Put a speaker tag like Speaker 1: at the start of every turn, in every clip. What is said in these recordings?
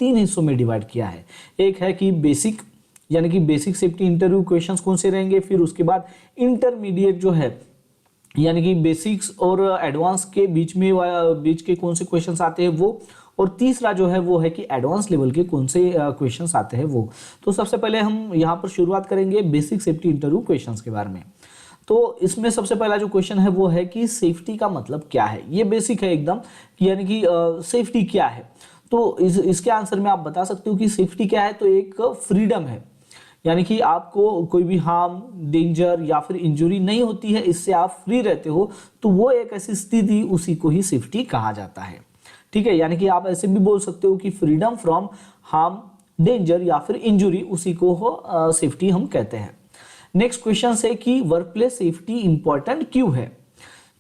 Speaker 1: तीन हिस्सों में डिवाइड किया है। एक है कि बेसिक, यानी कि बेसिक सेफ्टी इंटरव्यू क्वेश्चंस कौन से रहेंगे, फिर उसके बाद इंटरमीडिएट जो है यानी कि बेसिक्स और एडवांस के बीच के कौन से क्वेश्चंस आते हैं वो, और तीसरा जो है वो है कि एडवांस लेवल के कौन से क्वेश्चंस आते हैं वो। तो सबसे पहले हम यहाँ पर शुरुआत करेंगे बेसिक सेफ्टी इंटरव्यू क्वेश्चंस के बारे में। तो इसमें सबसे पहला जो क्वेश्चन है वो है कि सेफ्टी का मतलब क्या है। ये बेसिक है एकदम, यानी कि सेफ्टी क्या है। तो इसके आंसर में आप बता सकते हो कि सेफ्टी क्या है। तो एक फ्रीडम है, यानी कि आपको कोई भी हार्म, डेंजर या फिर इंजरी नहीं होती है, इससे आप फ्री रहते हो, तो वो एक ऐसी स्थिति, उसी को ही सेफ्टी कहा जाता है। ठीक है, यानी कि आप ऐसे भी बोल सकते हो कि फ्रीडम फ्रॉम हार्म, डेंजर या फिर इंजरी, उसी को सेफ्टी हम कहते हैं। नेक्स्ट क्वेश्चन है कि वर्कप्लेस सेफ्टी इंपॉर्टेंट क्यों है।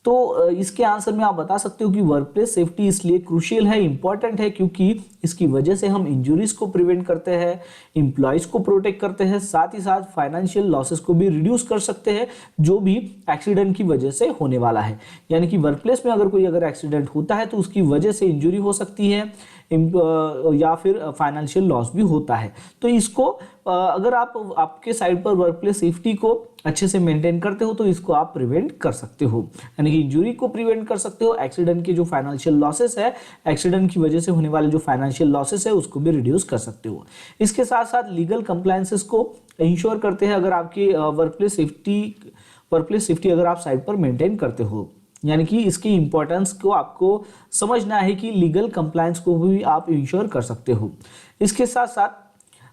Speaker 1: तो इसके आंसर में आप बता सकते हो कि वर्कप्लेस सेफ्टी इसलिए क्रूशियल है, इंपॉर्टेंट है, क्योंकि इसकी वजह से हम इंजरीज को प्रिवेंट करते हैं, एम्प्लॉयज को प्रोटेक्ट करते हैं, साथ ही साथ फाइनेंशियल लॉसेस को भी रिड्यूस कर सकते हैं जो भी एक्सीडेंट की वजह से होने वाला है। यानी कि वर्कप्लेस में अगर एक्सीडेंट होता है तो उसकी वजह से इंजरी हो सकती है या फिर फाइनेंशियल लॉस भी होता है। तो इसको अगर आप आपके साइड पर वर्कप्लेस सेफ्टी को अच्छे से मेंटेन करते हो तो इसको आप प्रिवेंट कर सकते हो, यानी कि इंजरी को प्रिवेंट कर सकते हो, एक्सीडेंट के जो फाइनेंशियल लॉसेस है, एक्सीडेंट की वजह से होने वाले जो फाइनेंशियल लॉसेस है उसको भी रिड्यूस कर सकते हो। इसके साथ साथ लीगल कंप्लायंसेस को इंश्योर करते हैं अगर आपकी वर्कप्लेस सेफ्टी अगर आप साइड पर मेंटेन करते हो। यानी कि इसकी इंपॉर्टेंस को आपको समझना है कि लीगल कंप्लायंस को भी आप इंश्योर कर सकते हो। इसके साथ साथ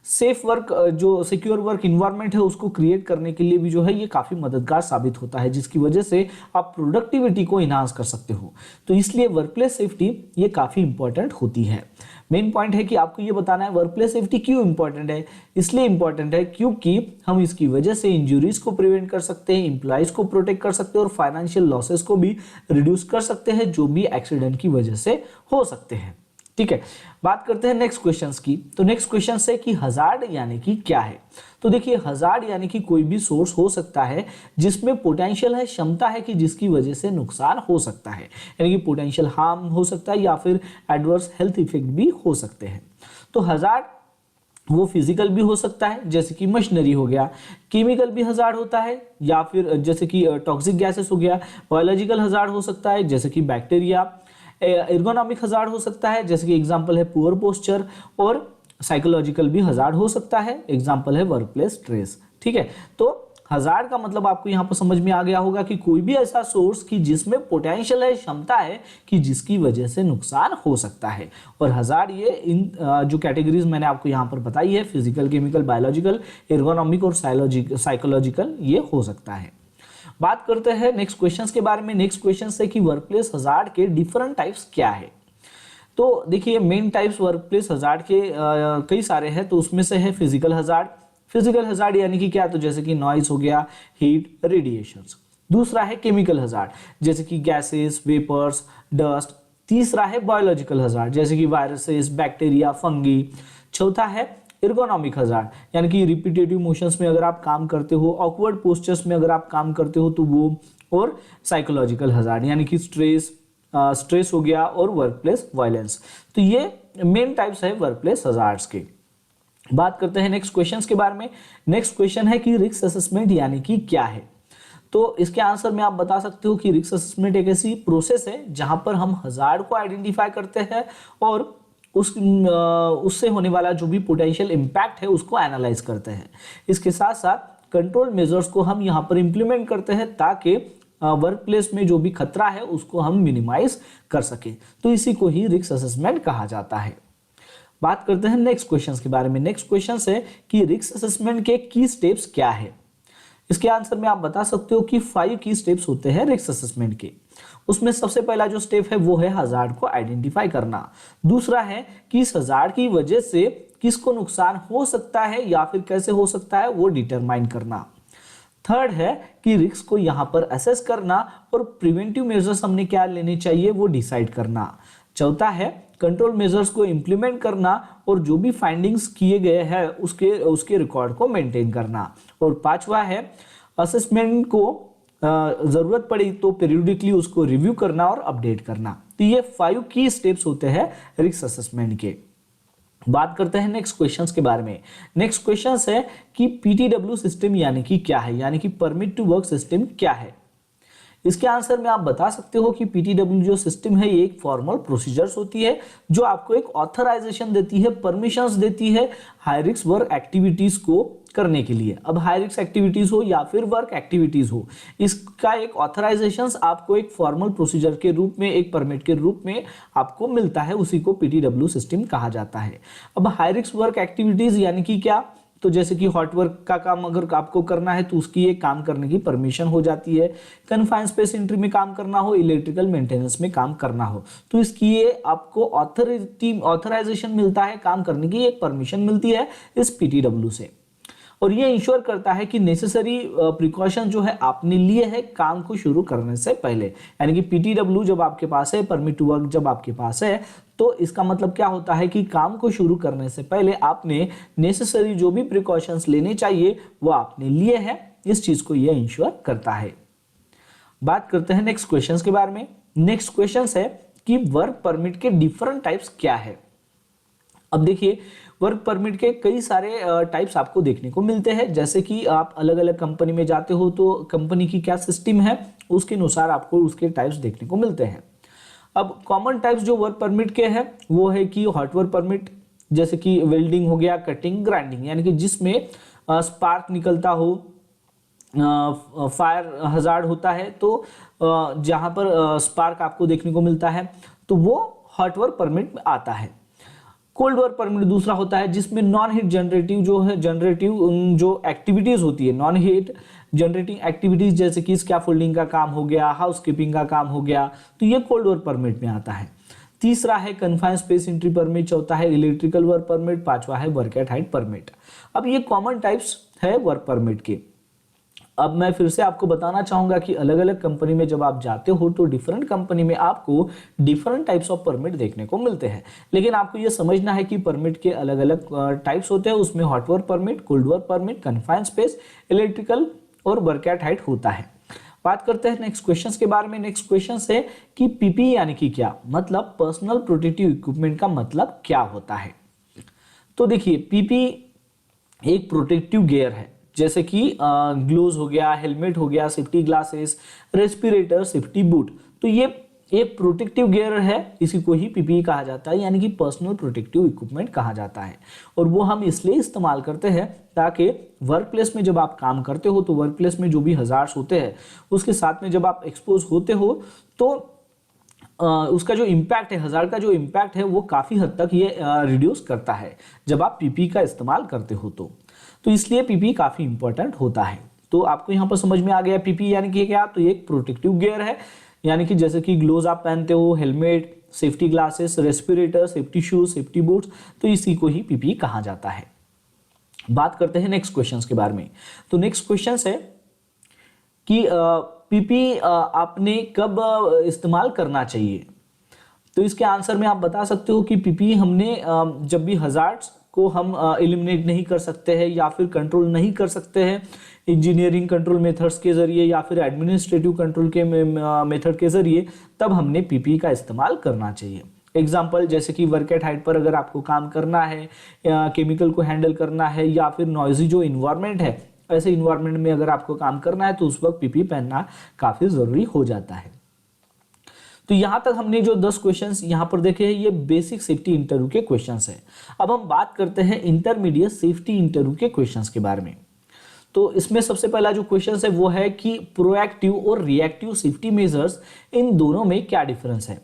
Speaker 1: सेफ वर्क, जो सिक्योर वर्क इन्वायरमेंट है उसको क्रिएट करने के लिए भी जो है ये काफी मददगार साबित होता है, जिसकी वजह से आप प्रोडक्टिविटी को इनहांस कर सकते हो। तो इसलिए वर्कप्लेस सेफ्टी ये काफी इंपॉर्टेंट होती है। मेन पॉइंट है कि आपको ये बताना है वर्कप्लेस सेफ्टी क्यों इंपॉर्टेंट है। इसलिए इंपॉर्टेंट है क्योंकि हम इसकी वजह से इंजरीज को प्रिवेंट कर सकते हैं, एम्प्लॉयज को प्रोटेक्ट कर सकते हैं और फाइनेंशियल लॉसेस को भी रिड्यूस कर सकते हैं जो भी एक्सीडेंट की वजह से हो सकते हैं। ठीक है, बात करते हैं नेक्स्ट क्वेश्चंस की। तो नेक्स्ट क्वेश्चन है कि हजार्ड यानी कि क्या है। तो देखिए, हजार्ड यानी कि कोई भी सोर्स हो सकता है जिसमें पोटेंशियल है, क्षमता है कि जिसकी वजह से नुकसान हो सकता है, यानी कि पोटेंशियल हार्म हो सकता है या फिर एडवर्स हेल्थ इफेक्ट भी हो सकते हैं। तो हजार्ड वो फिजिकल भी हो सकता है, जैसे कि मशीनरी हो गया, केमिकल भी हजार्ड होता है, या फिर जैसे कि टॉक्सिक गैसेस हो गया, बायोलॉजिकल हजार्ड हो सकता है जैसे कि बैक्टीरिया, एर्गोनॉमिक हजार्ड हो सकता है जैसे कि एग्जांपल है पुअर पोस्चर, और साइकोलॉजिकल भी हजार्ड हो सकता है, एग्जांपल है वर्कप्लेस स्ट्रेस। ठीक है, तो हजार्ड का मतलब आपको यहाँ पर समझ में आ गया होगा कि कोई भी ऐसा सोर्स कि जिसमें पोटेंशियल है, क्षमता है कि जिसकी वजह से नुकसान हो सकता है। और हजार्ड ये इन जो कैटेगरीज मैंने आपको यहाँ पर बताई है, फिजिकल, केमिकल, बायोलॉजिकल, एर्गोनॉमिक और साइकोलॉजिकल, ये हो सकता है। बात करते हैं नेक्स्ट क्वेश्चंस के बारे में। नेक्स्ट क्वेश्चन है कि वर्कप्लेस हजार्ड के डिफरेंट टाइप्स क्या है। तो देखिए, मेन टाइप्स वर्कप्लेस हजार्ड के कई सारे हैं। तो उसमें से है फिजिकल हजार्ड। फिजिकल हजार्ड यानी कि क्या, तो जैसे कि नॉइज हो गया, हीट, रेडिएशंस। दूसरा है केमिकल हजार्ड, जैसे कि गैसेस, वेपर्स, डस्ट। तीसरा है बायोलॉजिकल हजार्ड, जैसे कि वायरसेस, बैक्टीरिया, फंगी। चौथा है एर्गोनॉमिक हजार्ड, यानी कि रिपीटेटिव मोशंस में अगर आप काम करते हो, ऑकवर्ड पोस्चर्स में अगर आप काम करते हो तो वो। और साइकोलॉजिकल हजार्ड, यानी कि स्ट्रेस हो गया और वर्कप्लेस वायलेंस। तो ये मेन टाइप्स है वर्कप्लेस हजार्ड्स के। बात करते हैं नेक्स्ट क्वेश्चंस के बारे में। नेक्स्ट क्वेश्चन है कि रिस्क असेसमेंट यानी कि क्या है। तो इसके आंसर में आप बता सकते हो कि रिस्क असेसमेंट एक ऐसी प्रोसेस है जहां पर हम हजार्ड को आइडेंटिफाई करते हैं और उससे होने वाला जो भी पोटेंशियल इम्पैक्ट है उसको एनालाइज करते हैं। इसके साथ साथ कंट्रोल मेजर्स को हम यहाँ पर इंप्लीमेंट करते हैं ताकि वर्क प्लेस में जो भी खतरा है उसको हम मिनिमाइज कर सके। तो इसी को ही रिस्क असेसमेंट कहा जाता है। बात करते हैं नेक्स्ट क्वेश्चन के बारे में। नेक्स्ट क्वेश्चन है कि रिस्क असेसमेंट के की स्टेप्स क्या है। इसके आंसर में आप बता सकते हो कि 5 की स्टेप्स होते हैं रिस्क असेसमेंट के। उसमें सबसे पहला जो स्टेप है वो है हजार्ड को आइडेंटिफाई करना। दूसरा है कि इस हजार्ड की वजह से किसको नुकसान हो सकता है या फिर कैसे हो सकता है वो डिटरमाइन करना। थर्ड है कि रिस्क को यहां पर असेस करना और प्रिवेंटिव मेजर्स हमने क्या लेने चाहिए वो डिसाइड करना। चौथा है कंट्रोल मेजर्स को इंप्लीमेंट करना और जो भी फाइंडिंग्स किए गए हैं उसके रिकॉर्ड को मेंटेन करना। और पांचवा है असेसमेंट को जरूरत पड़ी तो पीरियडिकली उसको रिव्यू करना और अपडेट करना। तो ये 5 की स्टेप्स होते हैं रिस्क असेसमेंट के। बात करते हैं नेक्स्ट क्वेश्चंस के बारे में। नेक्स्ट क्वेश्चंस है कि पीटीडब्ल्यू सिस्टम यानी कि क्या है, यानी कि परमिट टू वर्क सिस्टम क्या है। इसके आंसर में आप बता सकते हो कि पीटीडब्ल्यू जो सिस्टम है ये एक फॉर्मल प्रोसीजर्स होती है जो आपको एक ऑथराइजेशन देती है, परमिशंस देती है हाई रिस्क वर्क एक्टिविटीज को करने के लिए। अब हाई रिस्क एक्टिविटीज हो या फिर वर्क एक्टिविटीज हो, इसका एक ऑथराइजेशन आपको एक फॉर्मल प्रोसीजर के रूप में, एक परमिट के रूप में आपको मिलता है, उसी को पीटीडब्ल्यू सिस्टम कहा जाता है। अब हाई रिस्क वर्क एक्टिविटीज यानी कि क्या, तो जैसे कि हॉट वर्क का काम अगर आपको करना है तो उसकी एक काम करने की परमिशन हो जाती है। कन्फाइंड स्पेस एंट्री में काम करना हो, इलेक्ट्रिकल मेंटेनेंस में काम करना हो, तो इसकी ये आपको ऑथराइजेशन मिलता है, काम करने की एक परमिशन मिलती है इस पीटीडब्ल्यू से। और ये इंश्योर करता है कि नेसेसरी प्रिकॉशन जो है आपने लिए है काम को शुरू करने से पहले। यानी कि पीटीडब्ल्यू जब आपके पास है, परमिट टू वर्क जब आपके पास है, तो इसका मतलब क्या होता है कि काम को शुरू करने से पहले आपने नेसेसरी जो भी प्रिकॉशंस लेने चाहिए वो आपने लिए हैं। इस चीज को ये इंश्योर करता है। बात करते हैं नेक्स्ट क्वेश्चंस के बारे में। नेक्स्ट क्वेश्चंस है कि वर्क परमिट के डिफरेंट टाइप्स क्या है। अब देखिए, वर्क परमिट के कई सारे टाइप्स आपको देखने को मिलते हैं। जैसे कि आप अलग अलग कंपनी में जाते हो तो कंपनी की क्या सिस्टम है उसके अनुसार आपको उसके टाइप्स देखने को मिलते हैं। अब कॉमन टाइप्स जो वर्क परमिट के हैं वो है कि हॉट वर्क परमिट, जैसे कि वेल्डिंग हो गया, कटिंग, ग्राइंडिंग, यानी कि जिसमें स्पार्क निकलता हो, फायर हजार्ड होता है, तो जहां पर स्पार्क आपको देखने को मिलता है तो वो हॉट वर्क परमिट में आता है। कोल्ड वर्क परमिट दूसरा होता है जिसमें नॉन हीट जनरेटिव जो है, जनरेटिव जो एक्टिविटीज होती है, नॉन हीट जनरेटिंग एक्टिविटीज, जैसे कि स्कैफोल्डिंग का काम हो गया, हाउसकीपिंग का काम हो गया, तो ये कोल्ड वर्क परमिट में आता है। तीसरा है कन्फाइंड स्पेस एंट्री परमिट, चौथा है इलेक्ट्रिकल वर्क परमिट, पांचवा है वर्क एट हाइट परमिट। अब ये कॉमन टाइप्स है वर्क परमिट के। अब मैं फिर से आपको बताना चाहूंगा कि अलग अलग कंपनी में जब आप जाते हो तो डिफरेंट कंपनी में आपको डिफरेंट टाइप्स ऑफ परमिट देखने को मिलते हैं, लेकिन आपको यह समझना है कि परमिट के अलग अलग टाइप्स होते हैं। उसमें hot work permit, cold work permit, confined space, electrical और वर्क एट हाइट होता है। बात करते हैं नेक्स्ट क्वेश्चंस के बारे में। नेक्स्ट क्वेश्चन है कि पीपीई यानी कि क्या, मतलब पर्सनल प्रोटेक्टिव इक्विपमेंट का मतलब क्या होता है। तो देखिए, पीपीई एक प्रोटेक्टिव गियर है, जैसे कि ग्लोव्स हो गया, हेलमेट हो गया, safety glasses, respirator, safety boot, तो ये एक प्रोटेक्टिव गियर है, इसी को ही पीपीई कहा जाता है, यानी कि पर्सनल प्रोटेक्टिव इक्विपमेंट कहा जाता है। और वो हम इसलिए इस्तेमाल करते हैं ताकि वर्क प्लेस में जब आप काम करते हो तो वर्क प्लेस में जो भी हजार्ड्स होते हैं उसके साथ में जब आप एक्सपोज होते हो तो उसका जो इम्पैक्ट है, हजार्ड का जो इम्पैक्ट है वो काफी हद तक ये रिड्यूस करता है जब आप पीपीई का इस्तेमाल करते हो तो इसलिए पीपीई काफी इंपॉर्टेंट होता है। तो आपको यहाँ पर समझ में आ गया पीपीई यानी कि क्या, तो ये एक प्रोटेक्टिव गियर है, यानी कि जैसे कि ग्लोव्स आप पहनते हो, helmet, safety glasses, respirator, safety shoes, safety boots, तो इसी को ही पीपीई कहा जाता है। बात करते हैं नेक्स्ट क्वेश्चंस के बारे में। तो नेक्स्ट क्वेश्चन है कि पीपीई आपने कब इस्तेमाल करना चाहिए। तो इसके आंसर में आप बता सकते हो कि पीपीई हमने जब भी हजार्ड्स को हम एलिमिनेट नहीं कर सकते हैं या फिर कंट्रोल नहीं कर सकते हैं इंजीनियरिंग कंट्रोल मेथड्स के जरिए या फिर एडमिनिस्ट्रेटिव कंट्रोल के मेथड के जरिए, तब हमने पीपीई का इस्तेमाल करना चाहिए। एग्जाम्पल जैसे कि वर्क एट हाइट पर अगर आपको काम करना है या केमिकल को हैंडल करना है या फिर नॉइजी जो इन्वायरमेंट है, ऐसे इन्वायरमेंट में अगर आपको काम करना है तो उस वक्त पीपीई पहनना काफी जरूरी हो जाता है। तो यहां तक हमने जो 10 क्वेश्चंस यहां पर देखे हैं ये बेसिक सेफ्टी इंटरव्यू के क्वेश्चंस हैं। अब हम बात करते हैं इंटरमीडिएट सेफ्टी इंटरव्यू के क्वेश्चंस के बारे में। तो इसमें सबसे पहला जो क्वेश्चन है वो है कि प्रोएक्टिव और रिएक्टिव सेफ्टी मेजर्स, इन दोनों में क्या डिफरेंस है।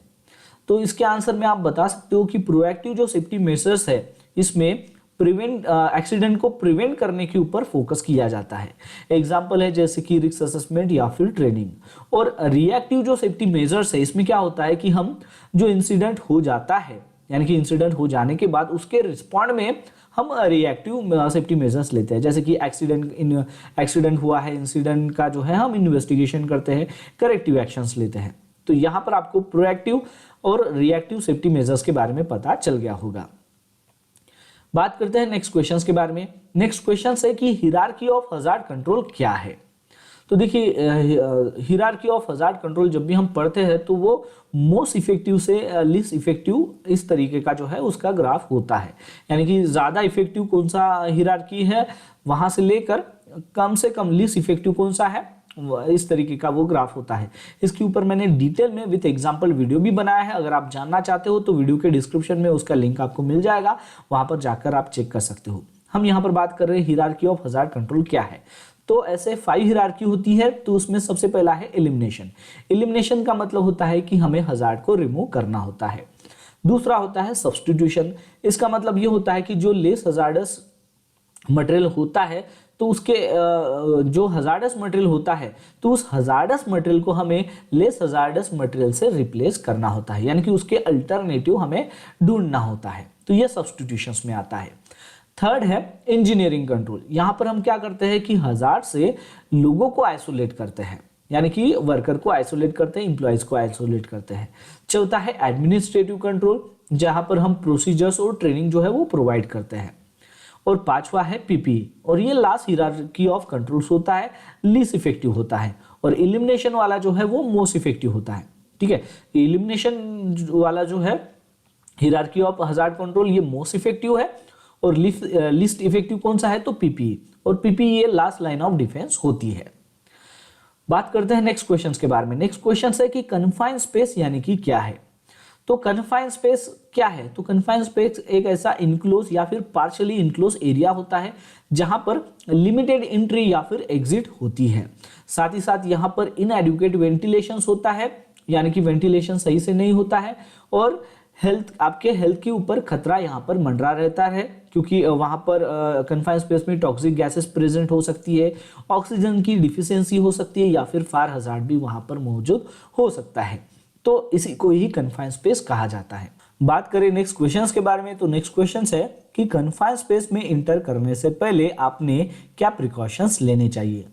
Speaker 1: तो इसके आंसर में आप बता सकते हो कि प्रोएक्टिव जो सेफ्टी मेजर्स है इसमें एक्सीडेंट को प्रिवेंट करने के ऊपर फोकस किया जाता है। एग्जांपल है जैसे कि रिस्क असेसमेंट या फिर ट्रेनिंग। और रिएक्टिव जो सेफ्टी मेजर्स है इसमें क्या होता है कि हम जो इंसिडेंट हो जाता है, यानी कि इंसिडेंट हो जाने के बाद उसके रिस्पॉन्ड में हम रिएक्टिव सेफ्टी मेजर्स लेते हैं। जैसे कि एक्सीडेंट हुआ है, इंसिडेंट का जो है हम इन्वेस्टिगेशन करते हैं, करेक्टिव एक्शंस लेते हैं। तो यहां पर आपको प्रोएक्टिव और रिएक्टिव सेफ्टी मेजर्स के बारे में पता चल गया होगा। बात करते हैं नेक्स्ट क्वेश्चंस के बारे में। नेक्स्ट क्वेश्चन है कि हिरार्की ऑफ हजार्ड कंट्रोल क्या है। तो देखिए हिरार्की ऑफ हजार्ड कंट्रोल जब भी हम पढ़ते हैं तो वो मोस्ट इफेक्टिव से लिस्ट इफेक्टिव इस तरीके का जो है उसका ग्राफ होता है, यानी कि ज़्यादा इफेक्टिव कौन सा हिरार्की है वहाँ से लेकर कम से कम लिस्ट इफेक्टिव कौन सा है, इस तरीके का वो ग्राफ होता है। इसके ऊपर मैंने डिटेल में विद एग्जांपल वीडियो भी बनाया है, अगर आप जानना चाहते हो तो वीडियो के डिस्क्रिप्शन में उसका लिंक आपको मिल जाएगा, वहां पर जाकर आप चेक कर सकते हो। हम यहाँ पर बात कर रहे हैं हिरार्की ऑफ हजार्ड कंट्रोल क्या है। तो ऐसे 5 हिरार्की होती है, तो उसमें सबसे पहला है एलिमिनेशन। एलिमिनेशन का मतलब होता है कि हमें हजार्ड को रिमूव करना होता है। दूसरा होता है सब्स्टिट्यूशन, इसका मतलब ये होता है कि जो लेस हजार्डस मटेरियल होता है तो उसके जो हजार्डस मटेरियल होता है तो उस हजार्डस मटेरियल को हमें लेस हजार्डस मटेरियल से रिप्लेस करना होता है, यानी कि उसके अल्टरनेटिव हमें ढूंढना होता है, तो ये सब्स्टिट्यूशंस में आता है। थर्ड है इंजीनियरिंग कंट्रोल। यहां पर हम क्या करते हैं कि हजार्ड से लोगों को आइसोलेट करते हैं, यानी कि वर्कर को आइसोलेट करते हैं, इंप्लॉइज को आइसोलेट करते हैं। चौथा है एडमिनिस्ट्रेटिव कंट्रोल, जहां पर हम प्रोसीजर्स और ट्रेनिंग जो है वो प्रोवाइड करते हैं। और पांचवा है पीपी, और ये लास्ट हिरार्की ऑफ कंट्रोल्स होता है, लीस्ट इफेक्टिव होता है। और एलिमिनेशन वाला जो है वो मोस्ट इफेक्टिव होता है। ठीक है, एलिमिनेशन वाला जो है हिरार्की ऑफ हजार्ड कंट्रोल ये मोस्ट इफेक्टिव है, और लीस्ट इफेक्टिव कौन सा है तो पीपी, और पीपी ये लास्ट लाइन ऑफ डिफेंस होती है। बात करते हैं नेक्स्ट क्वेश्चन के बारे में। नेक्स्ट क्वेश्चन है कि कन्फाइंड स्पेस यानी कि क्या है। तो कन्फाइंड स्पेस क्या है, तो कन्फाइंड स्पेस एक ऐसा इनक्लोज या फिर पार्शियली इनक्लोज एरिया होता है जहां पर लिमिटेड एंट्री या फिर एग्जिट होती है। साथ ही साथ यहां पर इनएडुकेट वेंटिलेशन होता है, यानी कि वेंटिलेशन सही से नहीं होता है, और आपके हेल्थ के ऊपर खतरा यहाँ पर मंडरा रहता है, क्योंकि वहां पर कन्फाइंड स्पेस में टॉक्सिक गैसेस प्रेजेंट हो सकती है, ऑक्सीजन की डिफिशियंसी हो सकती है, या फिर फायर हजार्ड भी वहां पर मौजूद हो सकता है। तो इसी को ही कन्फाइंड स्पेस कहा जाता है। बात करें नेक्स्ट क्वेश्चंस के बारे में, तो नेक्स्ट क्वेश्चन है कि कन्फाइंड स्पेस में इंटर करने से पहले आपने क्या प्रिकॉशंस लेने चाहिए।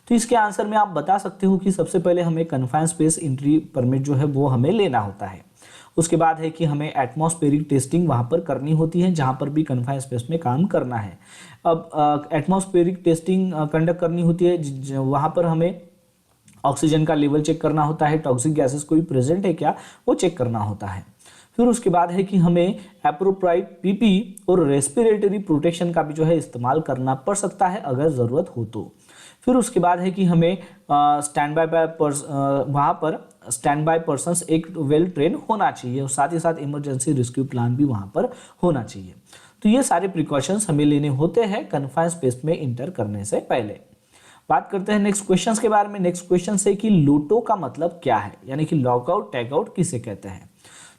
Speaker 1: तो इसके आंसर में आप बता सकते हो कि सबसे पहले हमें कन्फाइंड स्पेस एंट्री परमिट जो है वो हमें लेना होता है। उसके बाद है कि हमें एटमॉस्फेरिक टेस्टिंग वहां पर करनी होती है, जहां पर भी कन्फाइंड स्पेस में काम करना है। अब एटमॉस्फेरिक टेस्टिंग कंडक्ट करनी होती है, वहां पर हमें ऑक्सीजन का लेवल चेक करना होता है, टॉक्सिक गैसेस कोई प्रेजेंट है क्या वो चेक करना होता है। फिर उसके बाद है कि हमें एप्रोप्राइट पीपी और रेस्पिरेटरी प्रोटेक्शन का भी जो है इस्तेमाल करना पड़ सकता है अगर ज़रूरत हो तो। फिर उसके बाद है कि हमें वहाँ पर स्टैंड बाय पर्सन्स एक वेल ट्रेन होना चाहिए, और साथ ही साथ इमरजेंसी रेस्क्यू प्लान भी वहाँ पर होना चाहिए। तो ये सारे प्रिकॉशंस हमें लेने होते हैं कन्फाइंड स्पेस में इंटर करने से पहले। बात करते हैं नेक्स्ट क्वेश्चंस के बारे में। नेक्स्ट क्वेश्चन है कि लोटो का मतलब क्या है, यानी कि लॉकआउट टैगआउट किसे कहते हैं।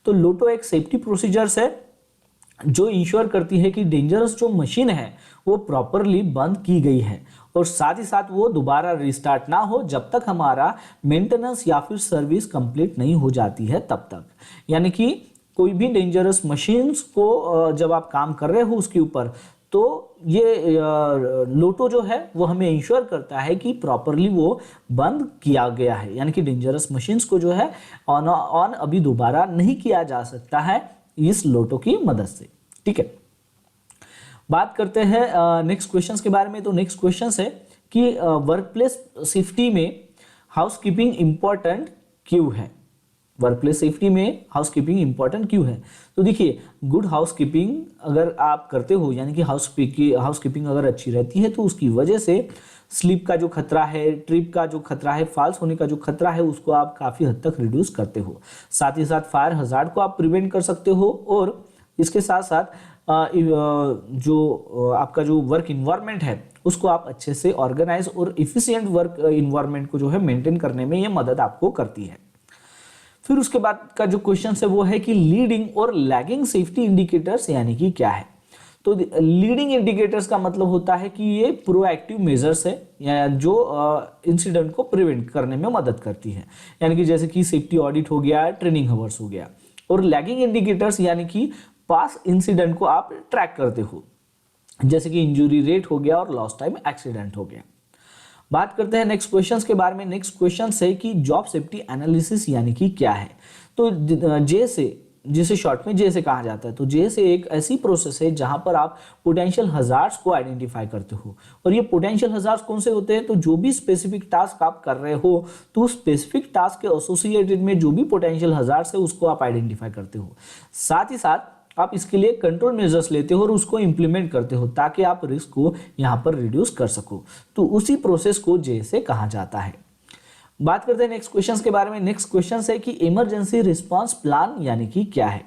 Speaker 1: तो लोटो एक सेफ्टी प्रोसीजर्स है जो इंश्योर करती है कि डेंजरस जो मशीन है वो प्रॉपरली बंद की गई है, और साथ ही साथ वो दोबारा रिस्टार्ट ना हो जब तक हमारा मेंटेनेंस या फिर सर्विस कंप्लीट नहीं हो जाती है तब तक। यानी कि कोई भी डेंजरस मशीन्स को जब आप काम कर रहे हो उसके ऊपर, तो ये लोटो जो है वो हमें इंश्योर करता है कि प्रॉपरली वो बंद किया गया है, यानी कि डेंजरस मशीन्स को जो है ऑन अभी दोबारा नहीं किया जा सकता है इस लोटो की मदद से। ठीक है, बात करते हैं नेक्स्ट क्वेश्चंस के बारे में। तो नेक्स्ट क्वेश्चन है कि वर्कप्लेस सेफ्टी में हाउसकीपिंग इंपॉर्टेंट क्यों है। वर्कप्लेस सेफ्टी में हाउसकीपिंग इंपॉर्टेंट क्यों है। तो देखिए, गुड हाउसकीपिंग अगर आप करते हो, यानी कि हाउसकीपिंग अगर अच्छी रहती है तो उसकी वजह से स्लिप का जो खतरा है, ट्रिप का जो खतरा है, फॉल्स होने का जो खतरा है उसको आप काफ़ी हद तक रिड्यूस करते हो। साथ ही साथ फायर हजार्ड को आप प्रिवेंट कर सकते हो, और इसके साथ साथ जो आपका जो वर्क इन्वायरमेंट है उसको आप अच्छे से ऑर्गेनाइज और इफिशिएंट वर्क इन्वायरमेंट को जो है मेंटेन करने में ये मदद आपको करती है। फिर उसके बाद का जो क्वेश्चन है वो है कि लीडिंग और लैगिंग सेफ्टी इंडिकेटर्स यानी कि क्या है। तो लीडिंग इंडिकेटर्स का मतलब होता है कि ये प्रोएक्टिव मेजर्स है या जो इंसिडेंट को प्रिवेंट करने में मदद करती है, यानी कि जैसे कि सेफ्टी ऑडिट हो गया, ट्रेनिंग हावर्स हो गया। और लैगिंग इंडिकेटर्स यानी कि पास इंसिडेंट को आप ट्रैक करते हो, जैसे कि इंजरी रेट हो गया और लॉस्ट टाइम एक्सीडेंट हो गया। बात करते हैं नेक्स्ट क्वेश्चंस के बारे में। नेक्स्ट क्वेश्चन है कि जॉब सेफ्टी एनालिसिस यानी कि क्या है। तो जे से जिसे शॉर्ट में जे से कहा जाता है। तो जे से एक ऐसी प्रोसेस है जहां पर आप पोटेंशियल हजार्ड्स को आइडेंटिफाई करते हो, और ये पोटेंशियल हजार्ड्स कौन से होते हैं, तो जो भी स्पेसिफिक टास्क आप कर रहे हो तो स्पेसिफिक टास्क के एसोसिएटेड में जो भी पोटेंशियल हजार्ड्स है उसको आप आइडेंटिफाई करते हो। साथ ही साथ आप इसके लिए कंट्रोल मेजर्स लेते हो और उसको इंप्लीमेंट करते हो ताकि आप रिस्क को यहाँ पर रिड्यूस कर सको। तो उसी प्रोसेस को जे से कहा जाता है। बात करते हैं नेक्स्ट क्वेश्चन के बारे में। नेक्स्ट क्वेश्चन है कि इमरजेंसी रिस्पांस प्लान यानी कि क्या है।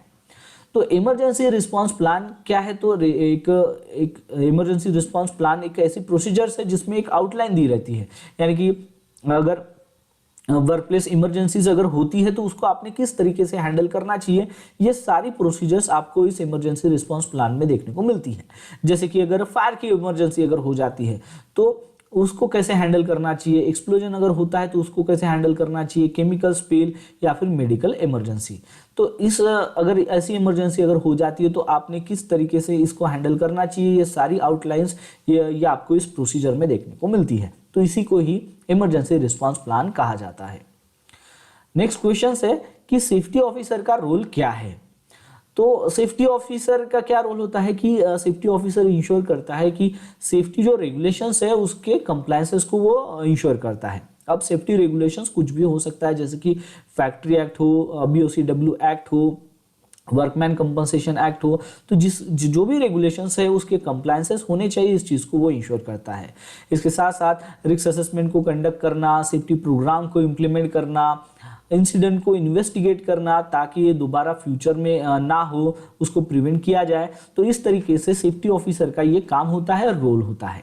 Speaker 1: तो इमरजेंसी रिस्पांस प्लान क्या है, तो एक इमरजेंसी रिस्पांस प्लान एक ऐसी प्रोसीजर्स है जिसमें एक आउटलाइन दी रहती है, यानी कि अगर वर्क प्लेस इमरजेंसीज अगर होती है तो उसको आपने किस तरीके से हैंडल करना चाहिए, ये सारी प्रोसीजर्स आपको इस इमरजेंसी रिस्पांस प्लान में देखने को मिलती है। जैसे कि अगर फायर की इमरजेंसी अगर हो जाती है तो उसको कैसे हैंडल करना चाहिए, एक्सप्लोजन अगर होता है तो उसको कैसे हैंडल करना चाहिए, केमिकल स्पिल या फिर मेडिकल इमरजेंसी। तो इस अगर ऐसी इमरजेंसी अगर हो जाती है तो आपने किस तरीके से इसको हैंडल करना चाहिए, ये सारी आउटलाइंस ये आपको इस प्रोसीजर में देखने को मिलती है। तो इसी को ही इमरजेंसी रिस्पांस प्लान कहा जाता है। नेक्स्ट क्वेश्चन है कि सेफ्टी ऑफिसर का रोल क्या है। तो सेफ्टी ऑफिसर का क्या रोल होता है कि सेफ्टी ऑफिसर इंश्योर करता है कि सेफ्टी जो रेगुलेशंस है उसके कंप्लायंसेस को वो इंश्योर करता है। अब सेफ्टी रेगुलेशंस कुछ भी हो सकता है, जैसे कि फैक्ट्री एक्ट हो, BOCW एक्ट हो, वर्कमैन कंपनसेशन एक्ट हो, तो जो भी रेगुलेशंस है उसके कंप्लायंसेस होने चाहिए, इस चीज़ को वो इंश्योर करता है। इसके साथ साथ रिस्क असेसमेंट को कंडक्ट करना, सेफ्टी प्रोग्राम को इम्प्लीमेंट करना, इंसिडेंट को इन्वेस्टिगेट करना ताकि ये दोबारा फ्यूचर में ना हो, उसको प्रिवेंट किया जाए। तो इस तरीके से सेफ्टी ऑफिसर का ये काम होता है, रोल होता है।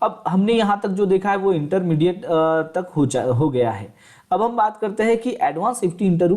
Speaker 1: अब हमने यहाँ तक जो देखा है वो इंटरमीडिएट तक हो गया है। अब हम बात करते हैं कि एडवांस सेफ्टी इंटरव्यू